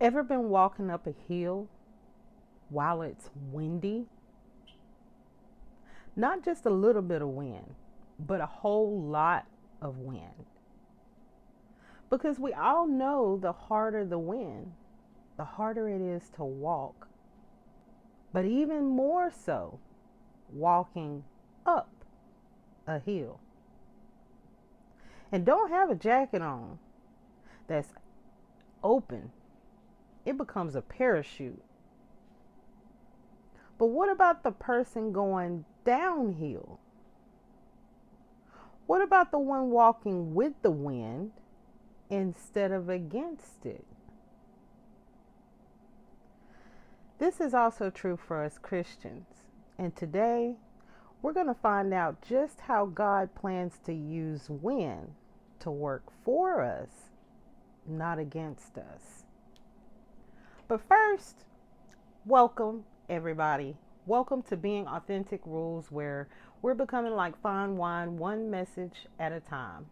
Ever been walking up a hill while it's windy? Not just a little bit of wind, but a whole lot of wind. Because we all know the harder the wind, the harder it is to walk. But even more so, walking up a hill. And don't have a jacket on that's open, it becomes a parachute. But what about the person going downhill? What about the one walking with the wind instead of against it? This is also true for us Christians. And today, we're going to find out just how God plans to use wind to work for us, not against us. But first, welcome everybody. Welcome to Being Authentic Rules, where we're becoming like fine wine, one message at a time.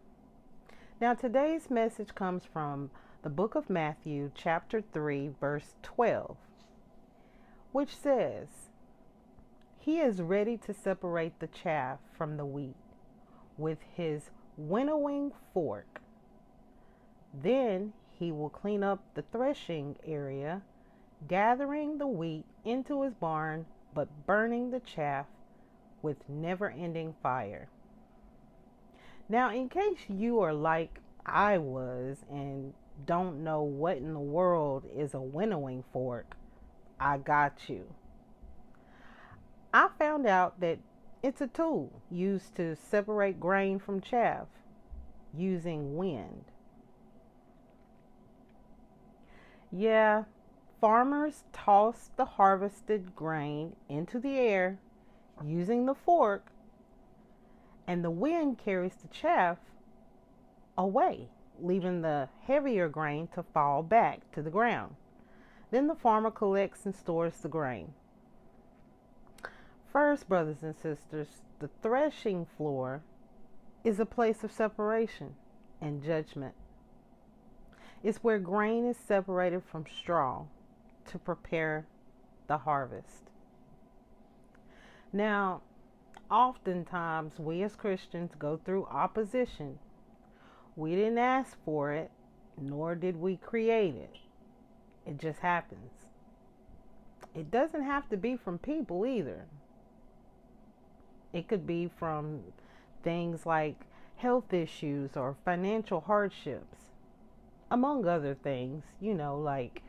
Now, today's message comes from the book of Matthew, chapter 3, verse 12, which says, "He is ready to separate the chaff from the wheat with his winnowing fork. Then he will clean up the threshing area, gathering the wheat into his barn, but burning the chaff with never-ending fire." Now, in case you are like I was and don't know what in the world is a winnowing fork, I got you. I found out that it's a tool used to separate grain from chaff using wind. Yeah, farmers toss the harvested grain into the air using the fork, and the wind carries the chaff away, leaving the heavier grain to fall back to the ground. Then the farmer collects and stores the grain. First, brothers and sisters, the threshing floor is a place of separation and judgment. It's where grain is separated from straw to prepare the harvest. Now, oftentimes we as Christians go through opposition. We didn't ask for it, nor did we create it. It just happens. It doesn't have to be from people either. It could be from things like health issues or financial hardships, among other things, like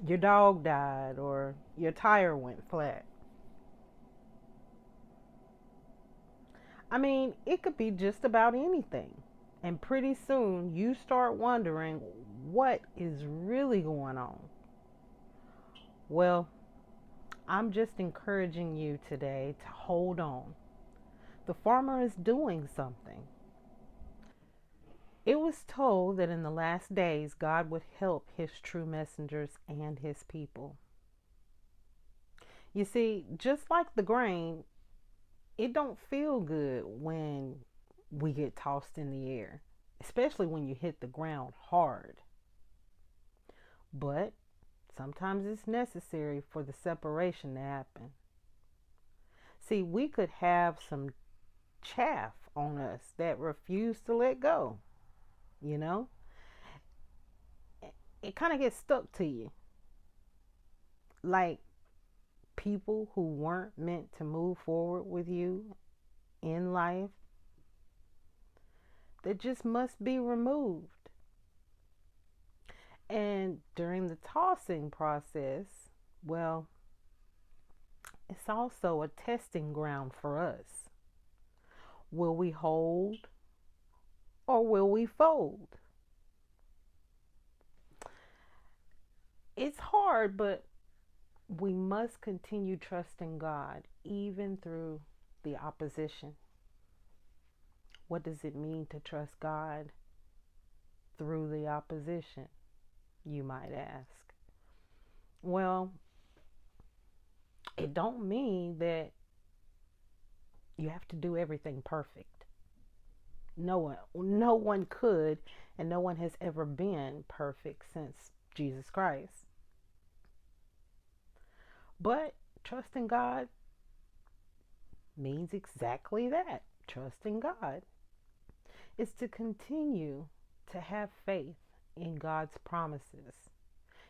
your dog died or your tire went flat. I mean, it could be just about anything. And pretty soon you start wondering what is really going on. Well, I'm just encouraging you today to hold on. The farmer is doing something. It was told that in the last days, God would help his true messengers and his people. You see, just like the grain, it don't feel good when we get tossed in the air, especially when you hit the ground hard. But sometimes it's necessary for the separation to happen. See, we could have some chaff on us that refuse to let go. It kind of gets stuck to you, like people who weren't meant to move forward with you in life, that just must be removed. And during the tossing process, well, it's also a testing ground for us. Will we hold or will we fold? It's hard, but we must continue trusting God even through the opposition. What does it mean to trust God through the opposition, you might ask? Well, it don't mean that you have to do everything perfect. No one could, and no one has ever been perfect since Jesus Christ. But trusting God means exactly that. Trusting God is to continue to have faith in God's promises.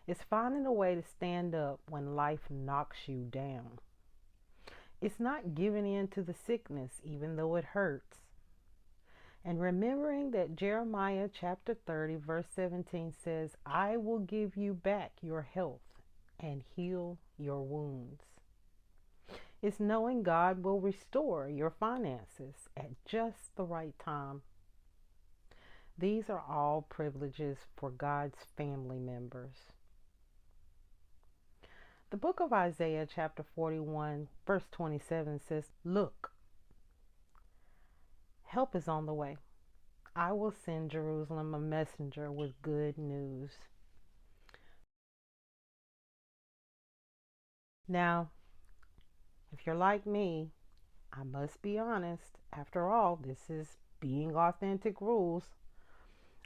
It's finding a way to stand up when life knocks you down. It's not giving in to the sickness even though it hurts. And remembering that Jeremiah chapter 30 verse 17 says, I will give you back your health and heal your wounds. It's knowing God will restore your finances at just the right time. These are all privileges for God's family members. The book of Isaiah chapter 41 verse 27 says, Look, help is on the way. I will send Jerusalem a messenger with good news. Now, if you're like me, I must be honest. After all, this is being authentic rules.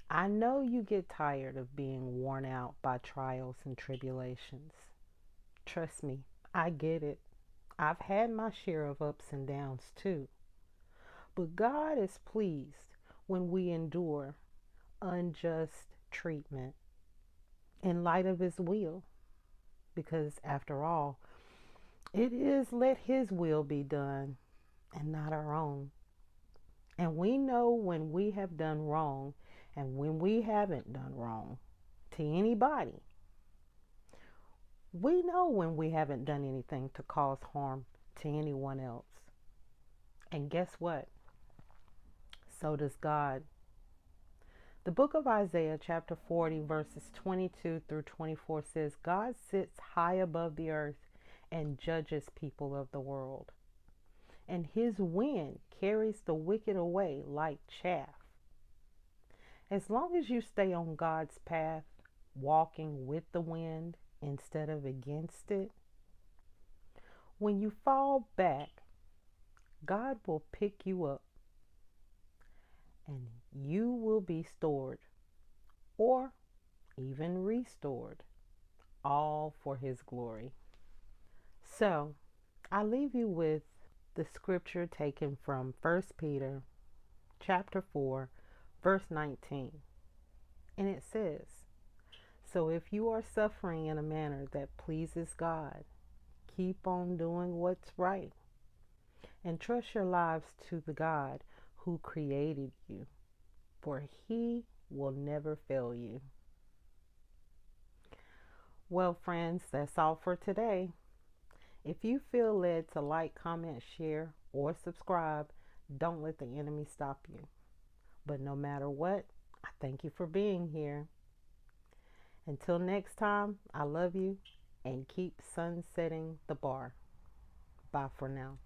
I know you get tired of being worn out by trials and tribulations. Trust me, I get it. I've had my share of ups and downs too. But God is pleased when we endure unjust treatment in light of His will. Because after all, it is let His will be done and not our own. And we know when we have done wrong and when we haven't done wrong to anybody. We know when we haven't done anything to cause harm to anyone else. And guess what? So does God. The book of Isaiah chapter 40 verses 22 through 24 says, God sits high above the earth and judges people of the world. And His wind carries the wicked away like chaff. As long as you stay on God's path, walking with the wind instead of against it, when you fall back, God will pick you up and you will be stored or even restored, all for His glory. So, I leave you with the scripture taken from 1 Peter chapter 4, verse 19. And it says, So if you are suffering in a manner that pleases God, keep on doing what's right and trust your lives to the God who created you, for He will never fail you. Well, friends, that's all for today. If you feel led to like, comment, share, or subscribe, don't let the enemy stop you. But no matter what, I thank you for being here. Until next time, I love you and keep sunsetting the bar. Bye for now.